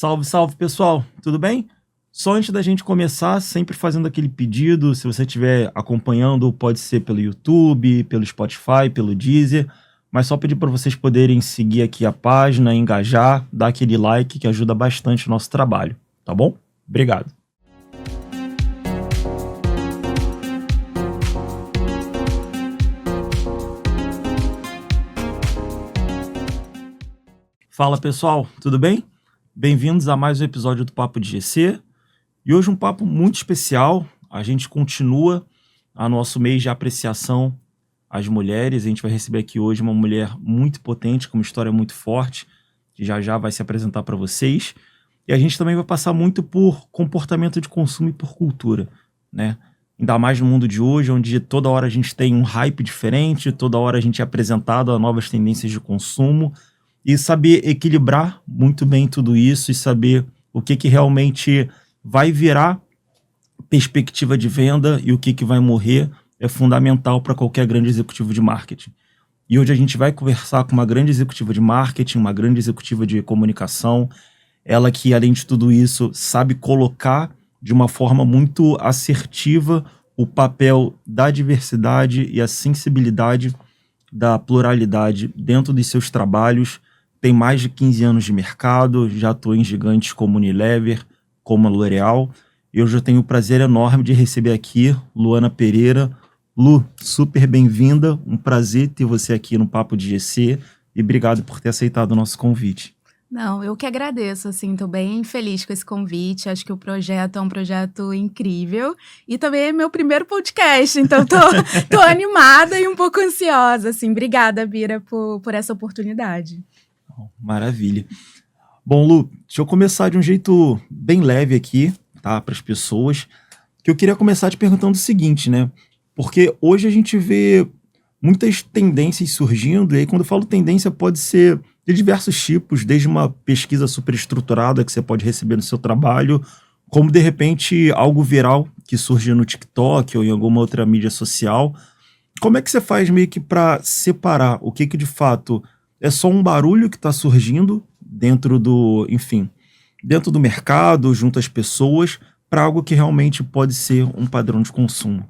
Salve, salve, pessoal, tudo bem? Só antes da gente começar, sempre fazendo aquele pedido, se você estiver acompanhando, pode ser pelo YouTube, pelo Spotify, pelo Deezer, mas só pedir para vocês poderem seguir aqui a página, engajar, dar aquele like que ajuda bastante o nosso trabalho, tá bom? Obrigado. Fala, pessoal, tudo bem? Bem-vindos a mais um episódio do Papo de GC. E hoje um papo muito especial. A gente continua a nosso mês de apreciação às mulheres. A gente vai receber aqui hoje uma mulher muito potente, com uma história muito forte, que já vai se apresentar para vocês. E a gente também vai passar muito por comportamento de consumo e por cultura, né? Ainda mais no mundo de hoje, onde toda hora a gente tem um hype diferente, toda hora a gente é apresentado a novas tendências de consumo. E saber equilibrar muito bem tudo isso e saber o que realmente vai virar perspectiva de venda e o que vai morrer é fundamental para qualquer grande executivo de marketing. E hoje a gente vai conversar com uma grande executiva de marketing, uma grande executiva de comunicação, ela que, além de tudo isso, sabe colocar de uma forma muito assertiva o papel da diversidade e a sensibilidade da pluralidade dentro dos seus trabalhos. Tem mais de 15 anos de mercado, já atuou em gigantes como Unilever, como a L'Oréal. Eu já tenho o prazer enorme de receber aqui Luana Pereira. Lu, super bem-vinda, um prazer ter você aqui no Papo de GC e obrigado por ter aceitado o nosso convite. Não, eu que agradeço, assim, tô bem feliz com esse convite, acho que o projeto é um projeto incrível e também é meu primeiro podcast, então tô animada e um pouco ansiosa, assim, obrigada, Bira, por essa oportunidade. Maravilha. Bom, Lu, deixa eu começar de um jeito bem leve aqui, tá, para as pessoas, que eu queria começar te perguntando o seguinte, né, porque hoje a gente vê muitas tendências surgindo, e aí quando eu falo tendência pode ser de diversos tipos, desde uma pesquisa superestruturada que você pode receber no seu trabalho, como de repente algo viral que surge no TikTok ou em alguma outra mídia social. Como é que você faz meio que para separar o que de fato é só um barulho que está surgindo dentro dentro do mercado, junto às pessoas, para algo que realmente pode ser um padrão de consumo?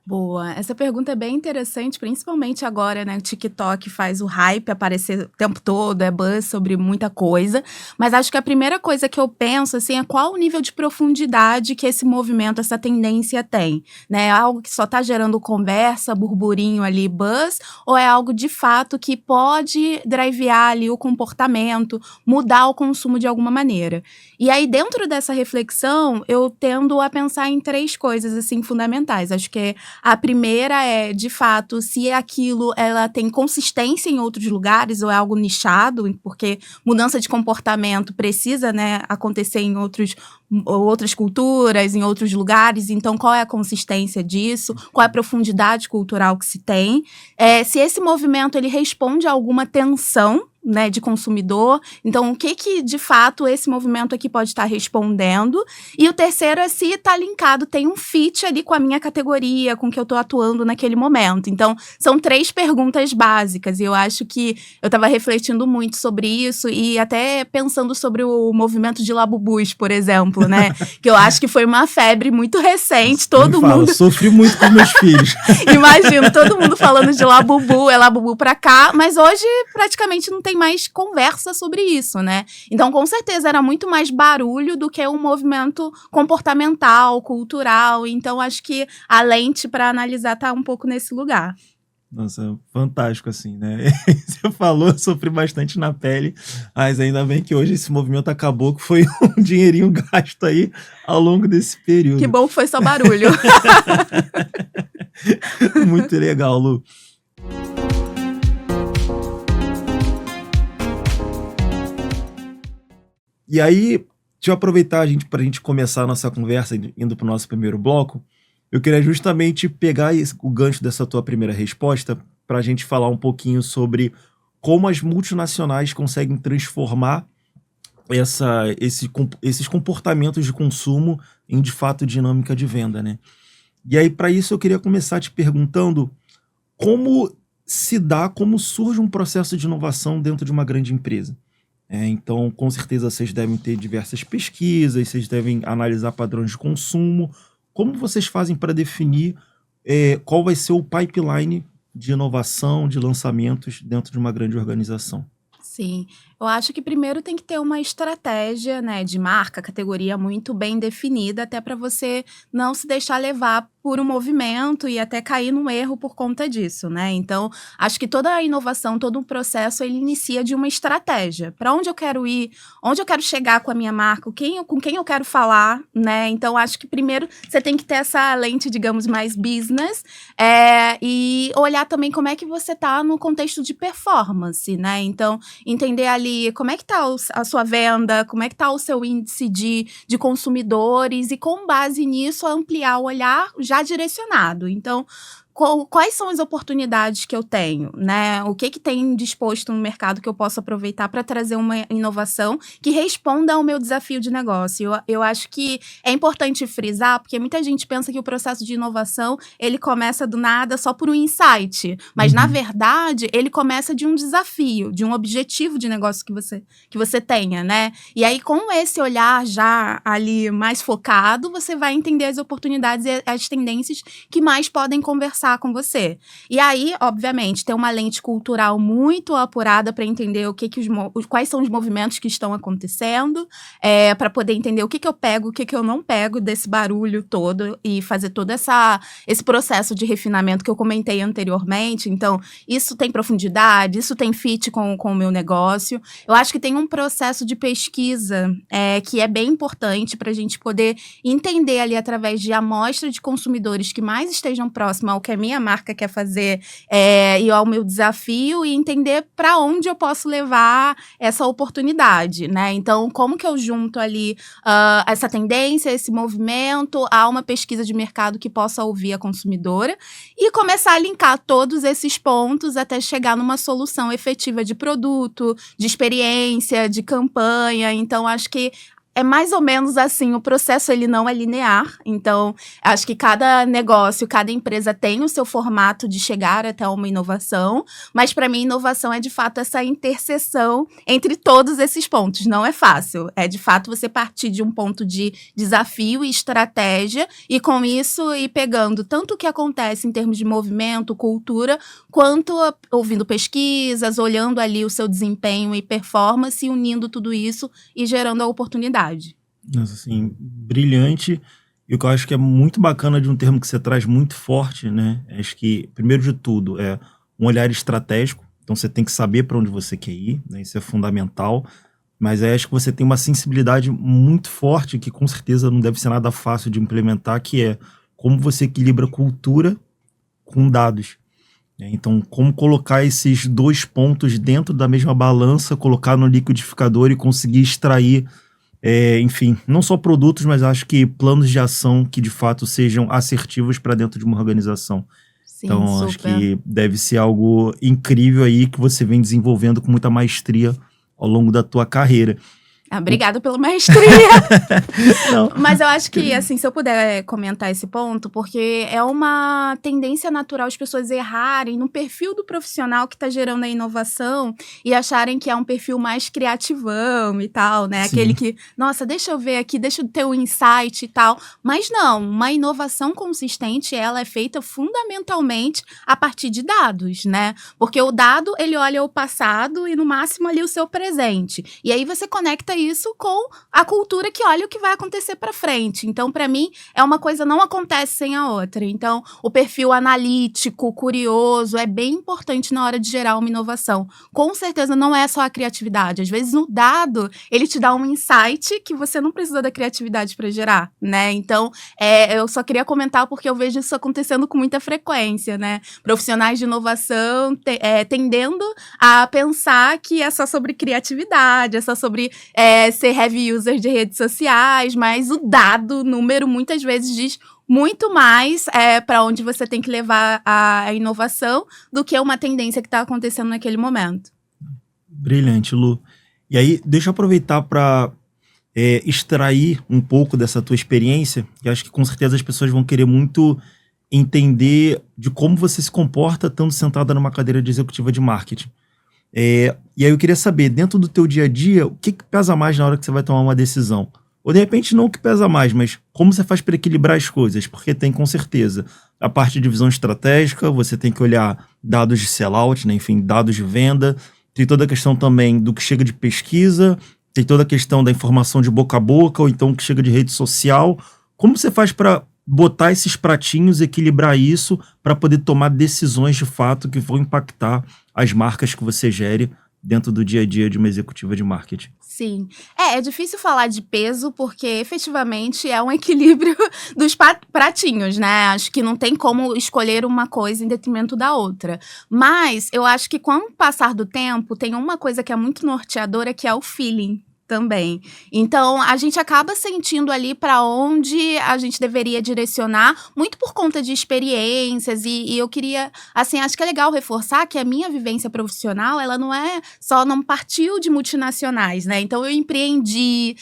Boa, essa pergunta é bem interessante, principalmente agora, né, o TikTok faz o hype aparecer o tempo todo, é buzz sobre muita coisa, mas acho que a primeira coisa que eu penso, assim, é qual o nível de profundidade que esse movimento, essa tendência tem, né, é algo que só tá gerando conversa, burburinho ali, buzz, ou é algo de fato que pode drivear ali o comportamento, mudar o consumo de alguma maneira. E aí, dentro dessa reflexão, eu tendo a pensar em três coisas, assim, fundamentais, acho que a primeira é, de fato, se aquilo ela tem consistência em outros lugares ou é algo nichado, porque mudança de comportamento precisa, né, acontecer em outras culturas, em outros lugares. Então, qual é a consistência disso? Qual é a profundidade cultural que se tem? Se esse movimento ele responde a alguma tensão, né, de consumidor. Então, o que de fato esse movimento aqui pode estar respondendo? E o terceiro é se está linkado, tem um fit ali com a minha categoria, com o que eu estou atuando naquele momento. Então, são três perguntas básicas e eu acho que eu estava refletindo muito sobre isso e até pensando sobre o movimento de Labubus, por exemplo, né? Que eu acho que foi uma febre muito recente, todo mundo... Eu sofri muito com meus filhos. Imagino, todo mundo falando de Labubu, é Labubu pra cá, mas hoje praticamente não tem mais conversa sobre isso, né? Então, com certeza, era muito mais barulho do que um movimento comportamental, cultural. Então, acho que a lente para analisar tá um pouco nesse lugar. Nossa, fantástico assim, né? Você falou, eu sofri bastante na pele, mas ainda bem que hoje esse movimento acabou, que foi um dinheirinho gasto aí ao longo desse período. Que bom que foi só barulho. Muito legal, Lu. E aí, deixa eu aproveitar para a gente começar a nossa conversa, indo para o nosso primeiro bloco. Eu queria justamente pegar o gancho dessa tua primeira resposta para a gente falar um pouquinho sobre como as multinacionais conseguem transformar esses comportamentos de consumo em, de fato, dinâmica de venda, né? E aí, para isso, eu queria começar te perguntando como surge um processo de inovação dentro de uma grande empresa. Então, com certeza, vocês devem ter diversas pesquisas, vocês devem analisar padrões de consumo. Como vocês fazem para definir qual vai ser o pipeline de inovação, de lançamentos dentro de uma grande organização? Sim, eu acho que primeiro tem que ter uma estratégia, né, de marca, categoria muito bem definida, até para você não se deixar levar por um movimento e até cair num erro por conta disso, né? Então, acho que toda a inovação, todo um processo, ele inicia de uma estratégia. Para onde eu quero ir, onde eu quero chegar com a minha marca, com quem eu quero falar, né? Então, acho que primeiro você tem que ter essa lente, digamos, mais business, e olhar também como é que você tá no contexto de performance, né? Então, entender ali como é que tá a sua venda, como é que tá o seu índice de consumidores e com base nisso ampliar o olhar já direcionado. Então, quais são as oportunidades que eu tenho, né? O que tem disposto no mercado que eu posso aproveitar para trazer uma inovação que responda ao meu desafio de negócio? Eu acho que é importante frisar, porque muita gente pensa que o processo de inovação, ele começa do nada só por um insight, mas na verdade, ele começa de um desafio, de um objetivo de negócio que você tenha, né? E aí, com esse olhar já ali mais focado, você vai entender as oportunidades e as tendências que mais podem conversar com você. E aí, obviamente, tem uma lente cultural muito apurada para entender quais são os movimentos que estão acontecendo, para poder entender o que eu pego, o que eu não pego desse barulho todo e fazer todo esse processo de refinamento que eu comentei anteriormente. Então, isso tem profundidade, isso tem fit com o meu negócio. Eu acho que tem um processo de pesquisa que é bem importante para a gente poder entender ali através de amostra de consumidores que mais estejam próximos ao que a minha marca quer fazer e ao meu desafio e entender para onde eu posso levar essa oportunidade, né? Então, como que eu junto ali essa tendência, esse movimento a uma pesquisa de mercado que possa ouvir a consumidora e começar a linkar todos esses pontos até chegar numa solução efetiva de produto, de experiência, de campanha. Então, acho que é mais ou menos assim, o processo ele não é linear, então acho que cada negócio, cada empresa tem o seu formato de chegar até uma inovação, mas para mim inovação é de fato essa interseção entre todos esses pontos, não é fácil, é de fato você partir de um ponto de desafio e estratégia e com isso ir pegando tanto o que acontece em termos de movimento, cultura, quanto ouvindo pesquisas, olhando ali o seu desempenho e performance, unindo tudo isso e gerando a oportunidade. Nossa, assim, brilhante. E o que eu acho que é muito bacana de um termo que você traz muito forte, né? Acho que, primeiro de tudo, é um olhar estratégico. Então, você tem que saber para onde você quer ir, né? Isso é fundamental. Mas acho que você tem uma sensibilidade muito forte, que com certeza não deve ser nada fácil de implementar, que é como você equilibra cultura com dados. Então, como colocar esses dois pontos dentro da mesma balança, colocar no liquidificador e conseguir extrair enfim, não só produtos, mas acho que planos de ação que de fato sejam assertivos para dentro de uma organização. Sim, então, super. Acho que deve ser algo incrível aí que você vem desenvolvendo com muita maestria ao longo da tua carreira. Obrigada pela maestria. Mas eu acho que, assim, se eu puder comentar esse ponto, porque é uma tendência natural as pessoas errarem no perfil do profissional que está gerando a inovação e acharem que é um perfil mais criativão e tal, né? Sim. Aquele que, nossa, deixa eu ver aqui, deixa eu ter um insight e tal. Mas não, uma inovação consistente, ela é feita fundamentalmente a partir de dados, né? Porque o dado, ele olha o passado e, no máximo, ali o seu presente. E aí você conecta isso com a cultura que olha o que vai acontecer para frente. Então, para mim, é uma coisa não acontece sem a outra. Então, o perfil analítico, curioso, é bem importante na hora de gerar uma inovação. Com certeza não é só a criatividade. Às vezes, no dado, ele te dá um insight que você não precisa da criatividade para gerar, né? Então, eu só queria comentar porque eu vejo isso acontecendo com muita frequência, né? Profissionais de inovação tendendo a pensar que é só sobre criatividade, é só sobre ser heavy user de redes sociais, mas o dado, o número, muitas vezes diz muito mais para onde você tem que levar a inovação do que uma tendência que está acontecendo naquele momento. Brilhante, Lu. E aí, deixa eu aproveitar para extrair um pouco dessa tua experiência, que acho que com certeza as pessoas vão querer muito entender de como você se comporta estando sentada numa cadeira de executiva de marketing. E aí eu queria saber, dentro do teu dia a dia, o que pesa mais na hora que você vai tomar uma decisão? Ou de repente não o que pesa mais, mas como você faz para equilibrar as coisas? Porque tem com certeza a parte de visão estratégica, você tem que olhar dados de sellout, né? Enfim, dados de venda, tem toda a questão também do que chega de pesquisa, tem toda a questão da informação de boca a boca, ou então o que chega de rede social. Como você faz para botar esses pratinhos, equilibrar isso, para poder tomar decisões de fato que vão impactar as marcas que você gere dentro do dia a dia de uma executiva de marketing? Sim. É difícil falar de peso, porque efetivamente é um equilíbrio dos pratinhos, né? Acho que não tem como escolher uma coisa em detrimento da outra. Mas eu acho que com o passar do tempo, tem uma coisa que é muito norteadora, que é o feeling. Também. Então, a gente acaba sentindo ali para onde a gente deveria direcionar, muito por conta de experiências, e eu queria, assim, acho que é legal reforçar que a minha vivência profissional, ela não partiu de multinacionais, né? Então, eu empreendi,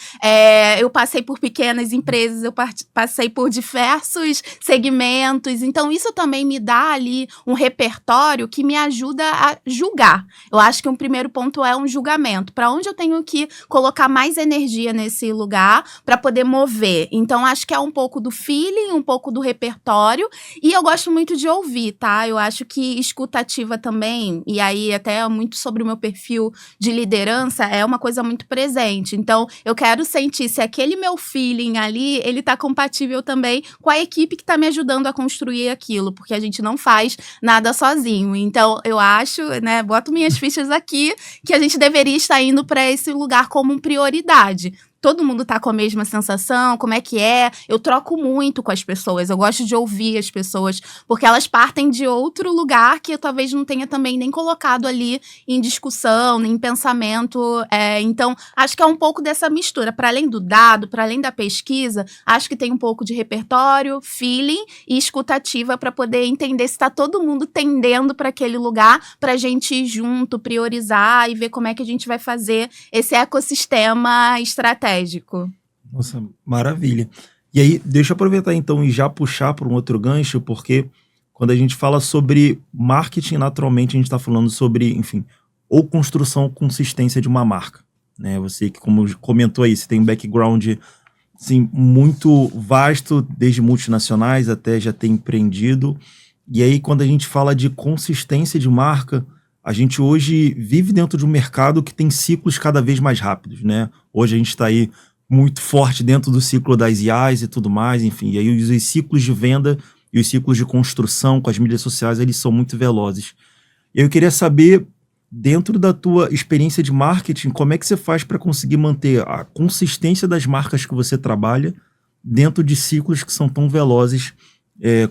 eu passei por pequenas empresas, eu passei por diversos segmentos, então isso também me dá ali um repertório que me ajuda a julgar. Eu acho que um primeiro ponto é um julgamento, para onde eu tenho que colocar mais energia nesse lugar para poder mover. Então, acho que é um pouco do feeling, um pouco do repertório. E eu gosto muito de ouvir, tá? Eu acho que escutativa também, e aí até muito sobre o meu perfil de liderança, é uma coisa muito presente. Então, eu quero sentir se aquele meu feeling ali, ele tá compatível também com a equipe que tá me ajudando a construir aquilo, porque a gente não faz nada sozinho. Então, eu acho, né, boto minhas fichas aqui, que a gente deveria estar indo para esse lugar como um prioridade. Todo mundo tá com a mesma sensação, como é que é? Eu troco muito com as pessoas, eu gosto de ouvir as pessoas, porque elas partem de outro lugar que eu talvez não tenha também nem colocado ali em discussão, em pensamento. Então, acho que é um pouco dessa mistura. Para além do dado, para além da pesquisa, acho que tem um pouco de repertório, feeling e escutativa para poder entender se está todo mundo tendendo para aquele lugar, para a gente ir junto, priorizar e ver como é que a gente vai fazer esse ecossistema estratégico. Nossa, maravilha. E aí, deixa eu aproveitar então e já puxar para um outro gancho, porque quando a gente fala sobre marketing, naturalmente a gente está falando sobre, enfim, ou construção ou consistência de uma marca, né? Você que, como comentou aí, você tem um background, assim, muito vasto, desde multinacionais até já ter empreendido. E aí, quando a gente fala de consistência de marca, a gente hoje vive dentro de um mercado que tem ciclos cada vez mais rápidos, né? Hoje a gente está aí muito forte dentro do ciclo das IAs e tudo mais, enfim. E aí os ciclos de venda e os ciclos de construção com as mídias sociais, eles são muito velozes. E eu queria saber, dentro da tua experiência de marketing, como é que você faz para conseguir manter a consistência das marcas que você trabalha dentro de ciclos que são tão velozes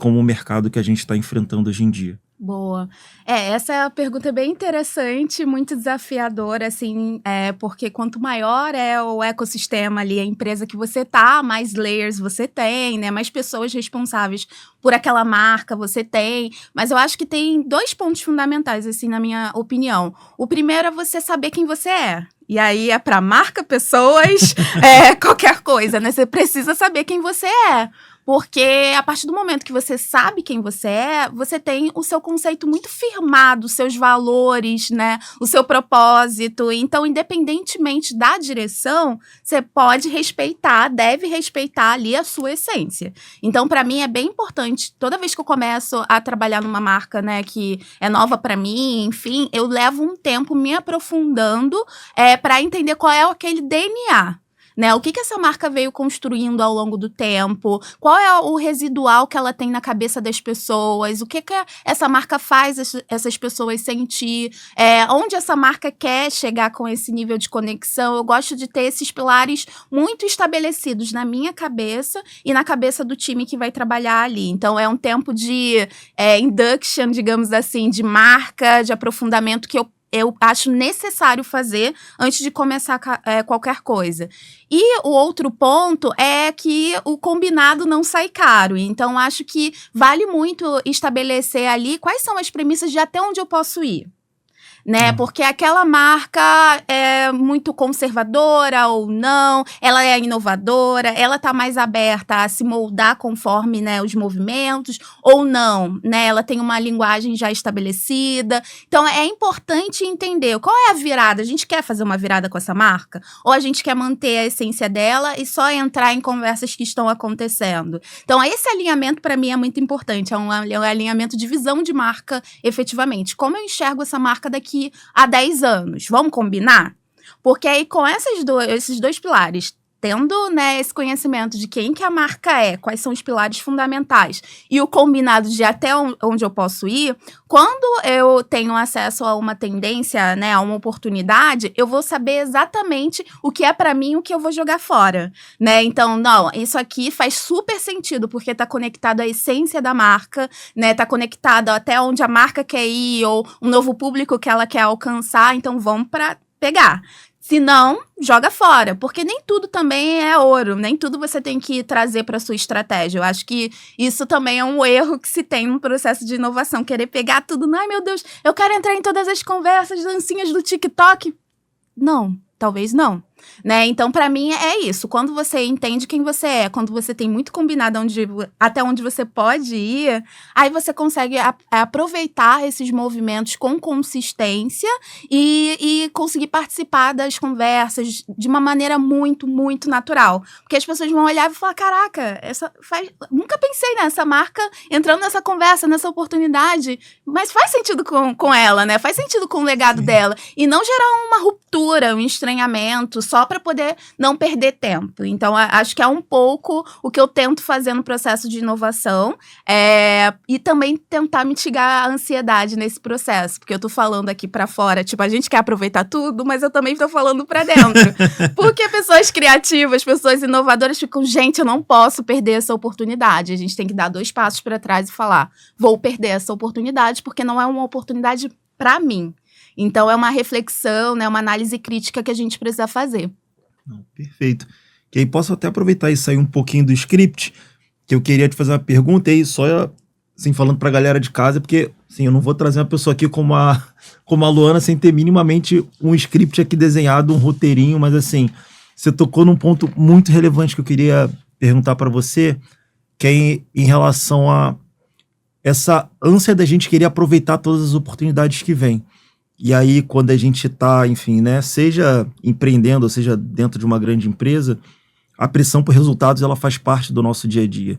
como o mercado que a gente está enfrentando hoje em dia? Boa. Essa é uma pergunta bem interessante, muito desafiadora, assim, porque quanto maior é o ecossistema ali, a empresa que você tá, mais layers você tem, né? Mais pessoas responsáveis por aquela marca você tem. Mas eu acho que tem 2 pontos fundamentais, assim, na minha opinião. O primeiro é você saber quem você é. E aí é para marca, pessoas, qualquer coisa, né? Você precisa saber quem você é. Porque a partir do momento que você sabe quem você é, você tem o seu conceito muito firmado, os seus valores, né? O seu propósito. Então, independentemente da direção, você pode respeitar, deve respeitar ali a sua essência. Então, para mim, é bem importante, toda vez que eu começo a trabalhar numa marca, né, que é nova para mim, enfim, eu levo um tempo me aprofundando para entender qual é aquele DNA. Né? O que essa marca veio construindo ao longo do tempo? Qual é o residual que ela tem na cabeça das pessoas? O que essa marca faz essas pessoas sentir? Onde essa marca quer chegar com esse nível de conexão? Eu gosto de ter esses pilares muito estabelecidos na minha cabeça e na cabeça do time que vai trabalhar ali. Então, é um tempo de induction, digamos assim, de marca, de aprofundamento que eu acho necessário fazer antes de começar qualquer coisa. E o outro ponto é que o combinado não sai caro. Então, acho que vale muito estabelecer ali quais são as premissas de até onde eu posso ir. né? Porque aquela marca é muito conservadora ou não, ela é inovadora, ela tá mais aberta a se moldar conforme, né, os movimentos ou não, né? Ela tem uma linguagem já estabelecida. Então, é importante entender qual é a virada. A gente quer fazer uma virada com essa marca? Ou a gente quer manter a essência dela e só entrar em conversas que estão acontecendo? Então, esse alinhamento, para mim, é muito importante. É um alinhamento de visão de marca, efetivamente. Como eu enxergo essa marca daqui a 10 anos? Vamos combinar? Porque aí, com esses dois pilares, tendo, né, esse conhecimento de quem que a marca é, quais são os pilares fundamentais e o combinado de até onde eu posso ir, quando eu tenho acesso a uma tendência, né, a uma oportunidade, eu vou saber exatamente o que é para mim e o que eu vou jogar fora, né? Então, não, isso aqui faz super sentido porque tá conectado à essência da marca, né? Tá conectado até onde a marca quer ir ou um novo público que ela quer alcançar, então vamos para pegar. Se não, joga fora, porque nem tudo também é ouro, nem tudo você tem que trazer para sua estratégia. Eu acho que isso também é um erro que se tem no processo de inovação, querer pegar tudo, ai meu Deus, eu quero entrar em todas as conversas, dancinhas do TikTok. Não, talvez não, né? Então, para mim, é isso. Quando você entende quem você é, quando você tem muito combinado até onde você pode ir, aí você consegue aproveitar esses movimentos com consistência e conseguir participar das conversas de uma maneira muito, muito natural. Porque as pessoas vão olhar e falar, caraca, nunca pensei nessa marca entrando nessa conversa, nessa oportunidade, mas faz sentido com ela, né? Faz sentido com o legado dela. E não gerar uma ruptura, um estranhamento, só para poder não perder tempo. Então, acho que é um pouco o que eu tento fazer no processo de inovação e também tentar mitigar a ansiedade nesse processo, porque eu tô falando aqui para fora, tipo, a gente quer aproveitar tudo, mas eu também tô falando para dentro. Porque pessoas criativas, pessoas inovadoras ficam, gente, eu não posso perder essa oportunidade. A gente tem que dar 2 passos para trás e falar, vou perder essa oportunidade porque não é uma oportunidade para mim. Então, é uma reflexão, né, uma análise crítica que a gente precisa fazer. Não, perfeito. Que aí posso até aproveitar e sair um pouquinho do script, que eu queria te fazer uma pergunta aí, só assim, falando pra galera de casa, porque assim, eu não vou trazer uma pessoa aqui como a Luana sem ter minimamente um script aqui desenhado, um roteirinho, mas assim, você tocou num ponto muito relevante que eu queria perguntar para você, que é em relação a essa ânsia da gente querer aproveitar todas as oportunidades que vêm. E aí, quando a gente está, enfim, né, seja empreendendo, ou seja dentro de uma grande empresa, a pressão por resultados, ela faz parte do nosso dia a dia,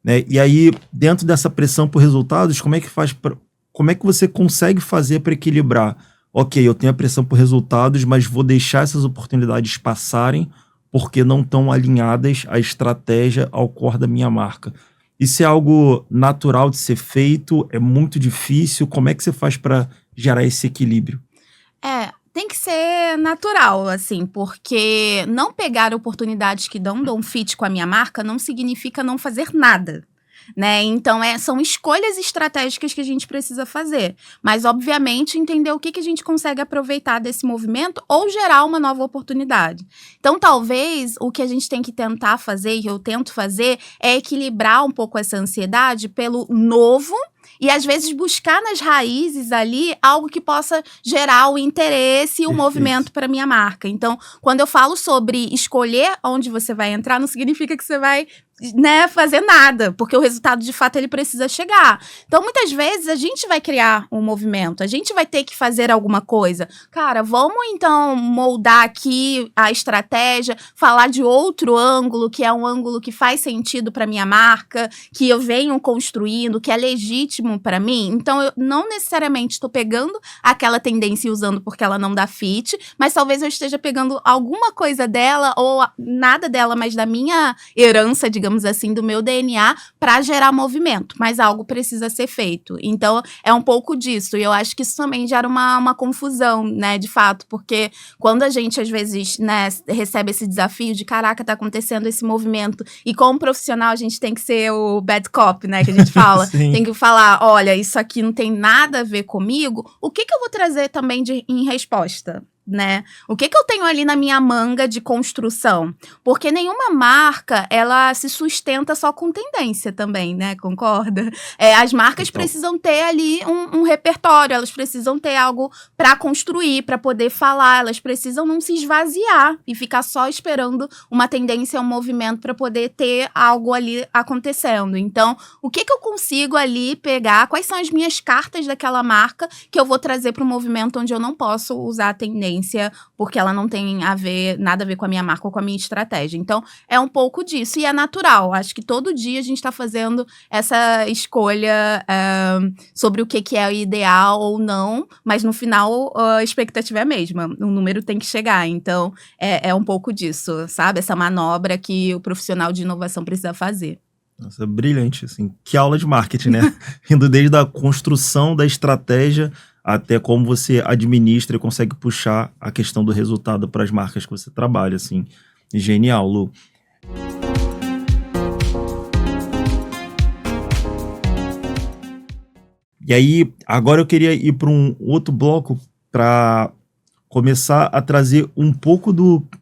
né? E aí, dentro dessa pressão por resultados, como é que você consegue fazer para equilibrar? Ok, eu tenho a pressão por resultados, mas vou deixar essas oportunidades passarem porque não estão alinhadas à estratégia, ao core da minha marca. Isso é algo natural de ser feito? É muito difícil? Como é que você faz para gerar esse equilíbrio? Tem que ser natural, assim, porque não pegar oportunidades que dão fit com a minha marca não significa não fazer nada, né? Então, são escolhas estratégicas que a gente precisa fazer. Mas, obviamente, entender o que a gente consegue aproveitar desse movimento ou gerar uma nova oportunidade. Então, talvez, o que a gente tem que tentar fazer, e eu tento fazer, é equilibrar um pouco essa ansiedade pelo novo e, às vezes, buscar nas raízes ali algo que possa gerar o interesse e o movimento para minha marca. Então, quando eu falo sobre escolher onde você vai entrar, não significa que você vai, né, fazer nada, porque o resultado de fato ele precisa chegar. Então, muitas vezes a gente vai criar um movimento, a gente vai ter que fazer alguma coisa. Cara, vamos então moldar aqui a estratégia, falar de outro ângulo, que é um ângulo que faz sentido para minha marca, que eu venho construindo, que é legítimo para mim. Então, eu não necessariamente estou pegando aquela tendência e usando porque ela não dá fit, mas talvez eu esteja pegando alguma coisa dela ou nada dela, mas da minha herança, digamos assim, do meu DNA para gerar movimento, mas algo precisa ser feito. Então, é um pouco disso, e eu acho que isso também gera uma confusão, né, de fato, porque quando a gente, às vezes, né, recebe esse desafio de, caraca, tá acontecendo esse movimento, e como profissional a gente tem que ser o bad cop, né, que a gente fala, tem que falar, olha, isso aqui não tem nada a ver comigo, o que eu vou trazer também em resposta? né? O que eu tenho ali na minha manga de construção? Porque nenhuma marca, ela se sustenta só com tendência também, né? Concorda? As marcas Então, precisam ter ali um repertório, elas precisam ter algo para construir, para poder falar, elas precisam não se esvaziar e ficar só esperando uma tendência, um movimento para poder ter algo ali acontecendo. Então, o que eu consigo ali pegar? Quais são as minhas cartas daquela marca que eu vou trazer para um movimento onde eu não posso usar a tendência porque ela não tem nada a ver com a minha marca ou com a minha estratégia. Então, é um pouco disso. E é natural. Acho que todo dia a gente está fazendo essa escolha sobre o que é o ideal ou não, mas no final a expectativa é a mesma. O número tem que chegar. Então, é um pouco disso, sabe? Essa manobra que o profissional de inovação precisa fazer. Nossa, brilhante, assim. Que aula de marketing, né? Indo desde a construção da estratégia até como você administra e consegue puxar a questão do resultado para as marcas que você trabalha, assim. Genial, Lu. E aí, agora eu queria ir para um outro bloco para começar a trazer um pouco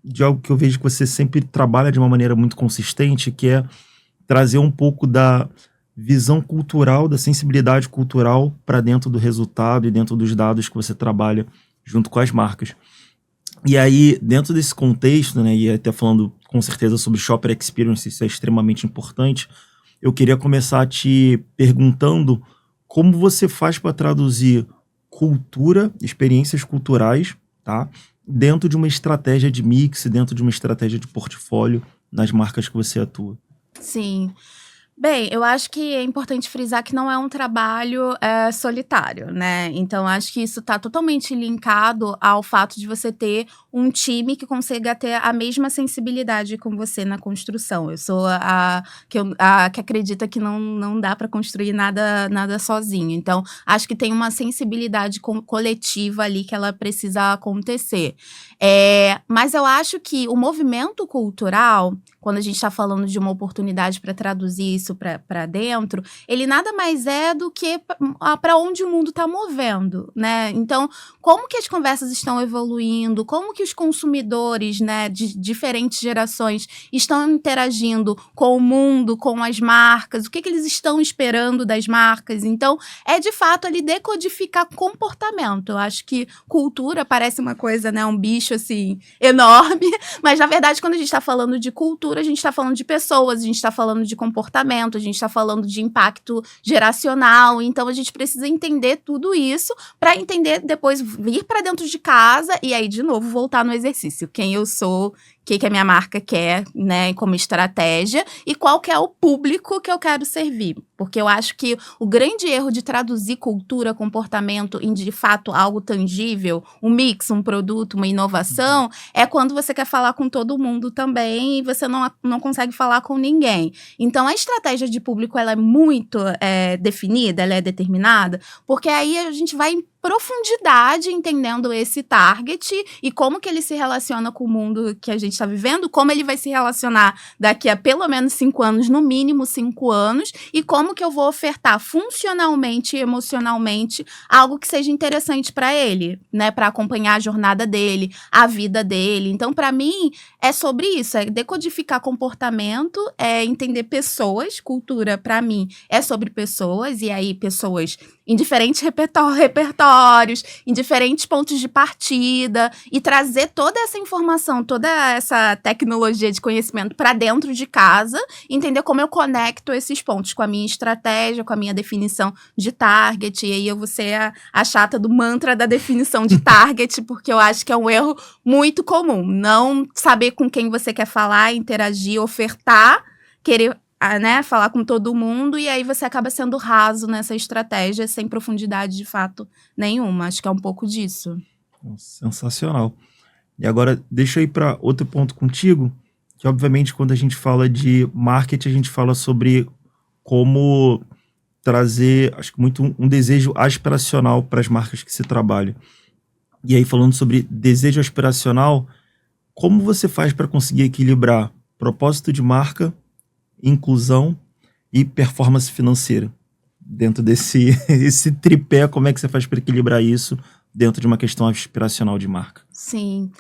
de algo que eu vejo que você sempre trabalha de uma maneira muito consistente, que é trazer um pouco da visão cultural, da sensibilidade cultural para dentro do resultado e dentro dos dados que você trabalha junto com as marcas. E aí, dentro desse contexto, né, e até falando com certeza sobre Shopper Experience, isso é extremamente importante, eu queria começar te perguntando como você faz para traduzir cultura, experiências culturais, tá, dentro de uma estratégia de mix, dentro de uma estratégia de portfólio nas marcas que você atua. Sim. Bem, eu acho que é importante frisar que não é um trabalho solitário, né? Então, acho que isso está totalmente linkado ao fato de você ter um time que consiga ter a mesma sensibilidade com você na construção. Eu sou a que acredita que não dá para construir nada sozinho. Então, acho que tem uma sensibilidade coletiva ali que ela precisa acontecer. Mas eu acho que o movimento cultural, quando a gente está falando de uma oportunidade para traduzir isso para dentro, ele nada mais é do que para onde o mundo está movendo, né? Então, como que as conversas estão evoluindo, como que os consumidores, né, de diferentes gerações estão interagindo com o mundo, com as marcas, o que eles estão esperando das marcas. Então, é de fato ali decodificar comportamento. Eu acho que cultura parece uma coisa, né, um bicho assim enorme, mas na verdade quando a gente está falando de cultura, a gente está falando de pessoas, a gente está falando de comportamento, a gente está falando de impacto geracional. Então a gente precisa entender tudo isso para entender depois vir para dentro de casa e aí de novo voltar no exercício. Quem eu sou, o que a minha marca quer, né, como estratégia e qual que é o público que eu quero servir. Porque eu acho que o grande erro de traduzir cultura, comportamento em, de fato, algo tangível, um mix, um produto, uma inovação, é quando você quer falar com todo mundo também e você não consegue falar com ninguém. Então, a estratégia de público, ela é muito definida, ela é determinada, porque aí a gente vai em profundidade entendendo esse target e como que ele se relaciona com o mundo que a gente está vivendo, como ele vai se relacionar daqui a pelo menos 5 anos, no mínimo 5 anos, e como que eu vou ofertar funcionalmente e emocionalmente algo que seja interessante para ele, né, para acompanhar a jornada dele, a vida dele. Então, para mim, é sobre isso, é decodificar comportamento, é entender pessoas. Cultura, para mim, é sobre pessoas, e aí pessoas em diferentes repertórios, em diferentes pontos de partida, e trazer toda essa informação, toda essa tecnologia de conhecimento para dentro de casa, entender como eu conecto esses pontos com a minha estratégia, com a minha definição de target. E aí eu vou ser a chata do mantra da definição de target, porque eu acho que é um erro muito comum. Não saber com quem você quer falar, interagir, ofertar, querer falar com todo mundo, e aí você acaba sendo raso nessa estratégia, sem profundidade de fato nenhuma. Acho que é um pouco disso. Sensacional. E agora, deixa eu ir para outro ponto contigo, que obviamente quando a gente fala de marketing, a gente fala sobre como trazer, acho que muito um desejo aspiracional para as marcas que se trabalha. E aí, falando sobre desejo aspiracional, como você faz para conseguir equilibrar propósito de marca, inclusão e performance financeira? Dentro desse esse tripé, como é que você faz para equilibrar isso dentro de uma questão aspiracional de marca? Sim.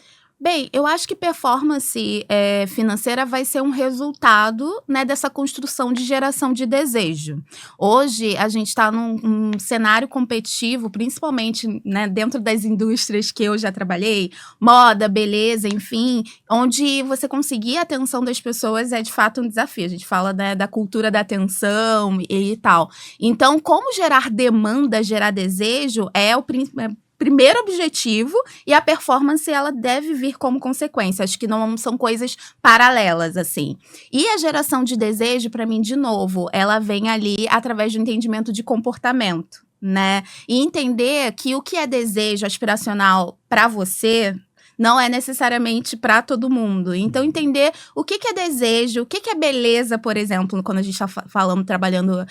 Bem, eu acho que performance financeira vai ser um resultado, né, dessa construção de geração de desejo. Hoje, a gente está num cenário competitivo, principalmente, né, dentro das indústrias que eu já trabalhei, moda, beleza, enfim, onde você conseguir a atenção das pessoas é, de fato, um desafio. A gente fala, né, da cultura da atenção e tal. Então, como gerar demanda, gerar desejo, é o primeiro objetivo, e a performance ela deve vir como consequência. Acho que não são coisas paralelas, assim. E a geração de desejo, para mim, de novo, ela vem ali através do entendimento de comportamento, né? E entender que o que é desejo aspiracional para você não é necessariamente para todo mundo. Então, entender o que é desejo, o que é beleza, por exemplo, quando a gente está falando, trabalhando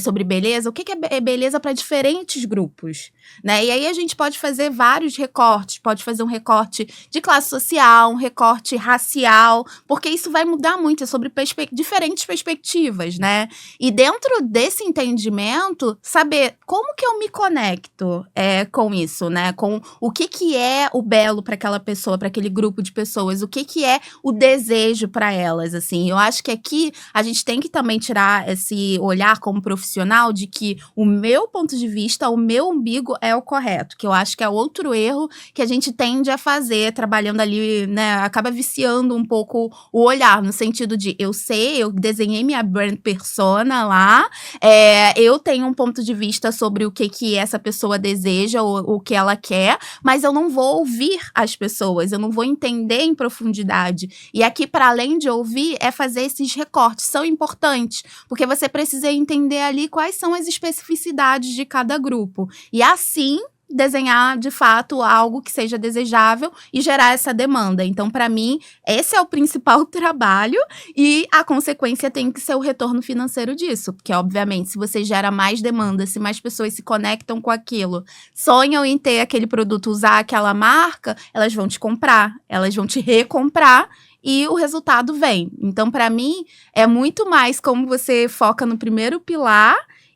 sobre beleza, o que é beleza para diferentes grupos, né? E aí a gente pode fazer vários recortes, pode fazer um recorte de classe social, um recorte racial, porque isso vai mudar muito, é sobre diferentes perspectivas, né? E dentro desse entendimento, saber como que eu me conecto com isso, né? Com o que é o belo para aquela pessoa, para aquele grupo de pessoas, o que é o desejo para elas, assim. Eu acho que aqui a gente tem que também tirar esse olhar como profissional de que o meu ponto de vista, o meu umbigo é o correto, que eu acho que é outro erro que a gente tende a fazer, trabalhando ali, né, acaba viciando um pouco o olhar, no sentido de, eu sei, eu desenhei minha brand persona lá, eu tenho um ponto de vista sobre o que essa pessoa deseja, o que ela quer, mas eu não vou ouvir as pessoas, eu não vou entender em profundidade. E aqui, para além de ouvir, é fazer esses recortes, são importantes, porque você precisa entender ali quais são as especificidades de cada grupo. E assim, desenhar, de fato, algo que seja desejável e gerar essa demanda. Então, para mim, esse é o principal trabalho e a consequência tem que ser o retorno financeiro disso. Porque, obviamente, se você gera mais demanda, se mais pessoas se conectam com aquilo, sonham em ter aquele produto, usar aquela marca, elas vão te comprar, elas vão te recomprar e o resultado vem. Então, para mim, é muito mais como você foca no primeiro pilar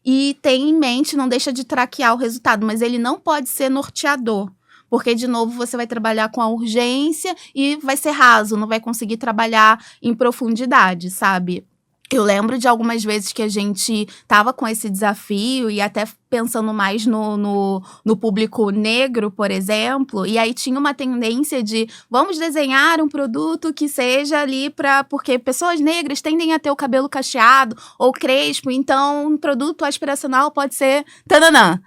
e tem em mente, não deixa de traquear o resultado, mas ele não pode ser norteador. Porque, de novo, você vai trabalhar com a urgência e vai ser raso, não vai conseguir trabalhar em profundidade, sabe? Eu lembro de algumas vezes que a gente tava com esse desafio e até pensando mais no público negro, por exemplo, e aí tinha uma tendência de vamos desenhar um produto que seja ali porque pessoas negras tendem a ter o cabelo cacheado ou crespo, então um produto aspiracional pode ser tananã.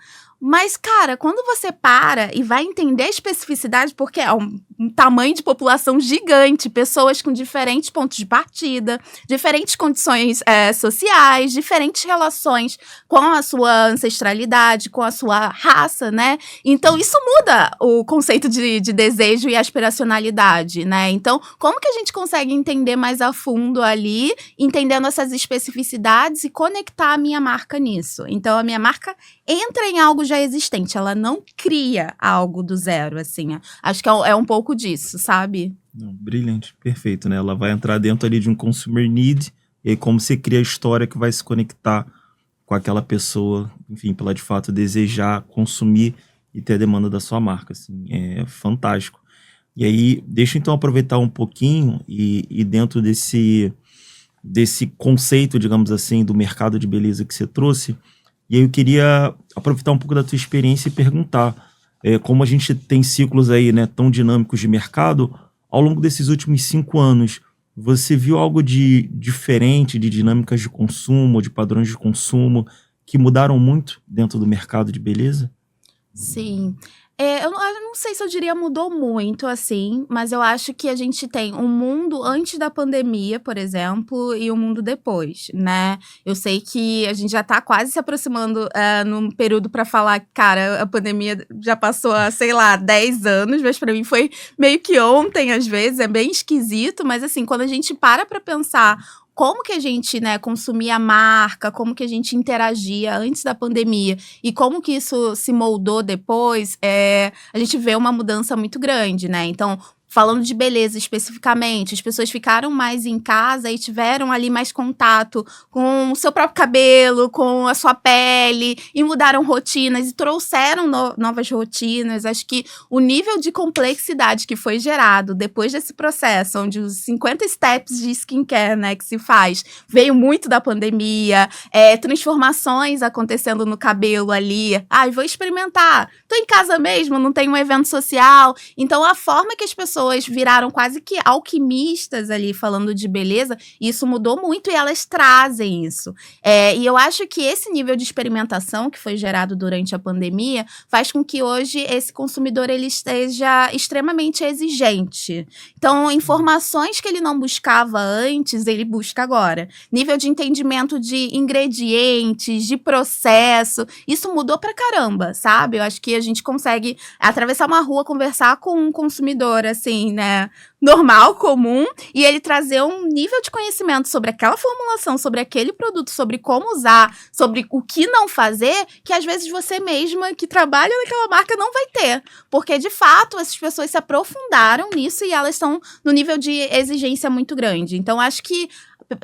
Mas, cara, quando você para e vai entender a especificidade, porque é um tamanho de população gigante, pessoas com diferentes pontos de partida, diferentes condições sociais, diferentes relações com a sua ancestralidade, com a sua raça, né? Então, isso muda o conceito de desejo e aspiracionalidade, né? Então, como que a gente consegue entender mais a fundo ali, entendendo essas especificidades e conectar a minha marca nisso? Então, a minha marca entra em algo já existente, ela não cria algo do zero, assim. Acho que é um pouco disso, sabe? Não, brilhante, perfeito, né? Ela vai entrar dentro ali de um consumer need, e aí como você cria a história que vai se conectar com aquela pessoa, enfim, pra ela de fato desejar consumir e ter a demanda da sua marca, assim, é fantástico. E aí, deixa eu então aproveitar um pouquinho e dentro desse conceito, digamos assim, do mercado de beleza que você trouxe. E aí eu queria aproveitar um pouco da tua experiência e perguntar, como a gente tem ciclos aí, né, tão dinâmicos de mercado, ao longo desses últimos 5 anos, você viu algo de diferente, de dinâmicas de consumo, de padrões de consumo, que mudaram muito dentro do mercado de beleza? Sim. Eu não sei se eu diria mudou muito, assim, mas eu acho que a gente tem um mundo antes da pandemia, por exemplo, e um mundo depois, né? Eu sei que a gente já tá quase se aproximando num período para falar, cara, a pandemia já passou há, sei lá, 10 anos, mas para mim foi meio que ontem, às vezes, é bem esquisito, mas assim, quando a gente para pensar como que a gente, né, consumia a marca, como que a gente interagia antes da pandemia e como que isso se moldou depois, a gente vê uma mudança muito grande, né? Então, falando de beleza especificamente, as pessoas ficaram mais em casa e tiveram ali mais contato com o seu próprio cabelo, com a sua pele, e mudaram rotinas e trouxeram novas rotinas. Acho que o nível de complexidade que foi gerado depois desse processo, onde os 50 steps de skincare, né, que se faz, veio muito da pandemia, transformações acontecendo no cabelo ali. Ai, vou experimentar. Tô em casa mesmo, não tem um evento social. Então, a forma que as pessoas viraram quase que alquimistas ali, falando de beleza, isso mudou muito e elas trazem isso. E eu acho que esse nível de experimentação que foi gerado durante a pandemia faz com que hoje esse consumidor ele esteja extremamente exigente. Então, informações que ele não buscava antes, ele busca agora. Nível de entendimento de ingredientes, de processo, isso mudou pra caramba, sabe? Eu acho que a gente consegue atravessar uma rua, conversar com um consumidor, assim, né, normal, comum, e ele trazer um nível de conhecimento sobre aquela formulação, sobre aquele produto, sobre como usar, sobre o que não fazer, que às vezes você mesma que trabalha naquela marca não vai ter. Porque, de fato, essas pessoas se aprofundaram nisso e elas estão no nível de exigência muito grande. Então, acho que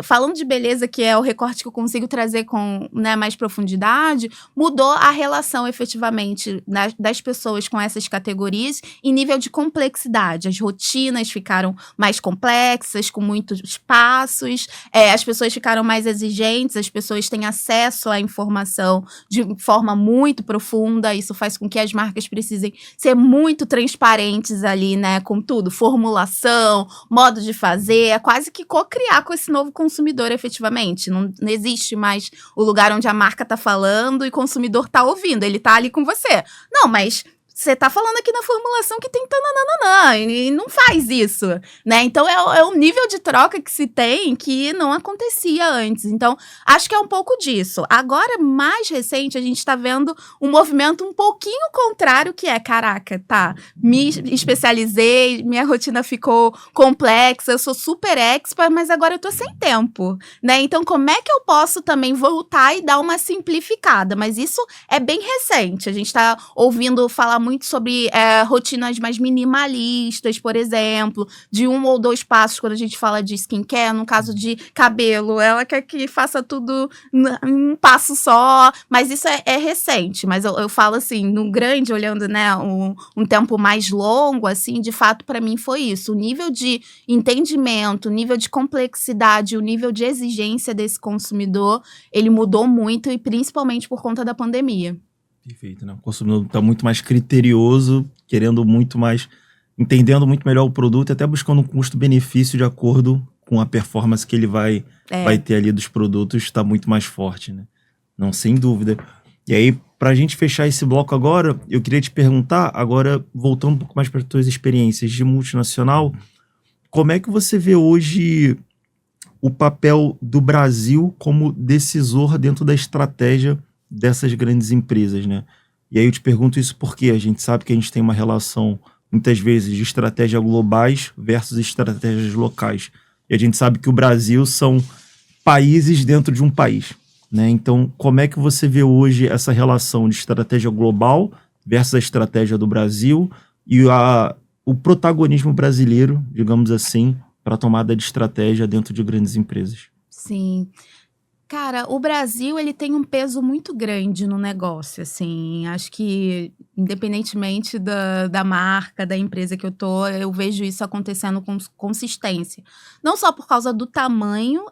falando de beleza, que é o recorte que eu consigo trazer com, né, mais profundidade, mudou a relação efetivamente das pessoas com essas categorias em nível de complexidade. As rotinas ficaram mais complexas, com muitos passos, as pessoas ficaram mais exigentes, as pessoas têm acesso à informação de forma muito profunda. Isso faz com que as marcas precisem ser muito transparentes ali, né, com tudo, formulação, modo de fazer, é quase que co-criar com esse novo consumidor efetivamente. Não existe mais o lugar onde a marca tá falando e o consumidor tá ouvindo, ele tá ali com você. Não, mas você tá falando aqui na formulação que tem tananana, e não faz isso, né? Então, é um nível de troca que se tem que não acontecia antes. Então, acho que é um pouco disso. Agora, mais recente, a gente tá vendo um movimento um pouquinho contrário, que é, caraca, tá, me especializei, minha rotina ficou complexa, eu sou super expert, mas agora eu tô sem tempo, né? Então, como é que eu posso também voltar e dar uma simplificada? Mas isso é bem recente. A gente tá ouvindo falar muito sobre rotinas mais minimalistas, por exemplo, de 1 ou 2 passos quando a gente fala de skincare. No caso de cabelo, ela quer que faça tudo em um passo só, mas isso é recente. Mas eu falo assim, no grande, olhando, né, um tempo mais longo, assim, de fato, para mim foi isso. O nível de entendimento, o nível de complexidade, o nível de exigência desse consumidor, ele mudou muito, e principalmente por conta da pandemia. Perfeito, né? O consumidor está muito mais criterioso, querendo muito mais, entendendo muito melhor o produto, e até buscando um custo-benefício de acordo com a performance que ele vai ter ali dos produtos, está muito mais forte, né? Não, sem dúvida. E aí, para a gente fechar esse bloco agora, eu queria te perguntar, agora voltando um pouco mais para as tuas experiências de multinacional, como é que você vê hoje o papel do Brasil como decisor dentro da estratégia dessas grandes empresas, né? E aí eu te pergunto isso porque a gente sabe que a gente tem uma relação, muitas vezes, de estratégias globais versus estratégias locais. E a gente sabe que o Brasil são países dentro de um país, né? Então, como é que você vê hoje essa relação de estratégia global versus a estratégia do Brasil e o protagonismo brasileiro, digamos assim, para a tomada de estratégia dentro de grandes empresas? Sim. Cara, o Brasil, ele tem um peso muito grande no negócio, assim. Acho que, independentemente da marca, da empresa que eu tô, eu vejo isso acontecendo com consistência. Não só por causa do tamanho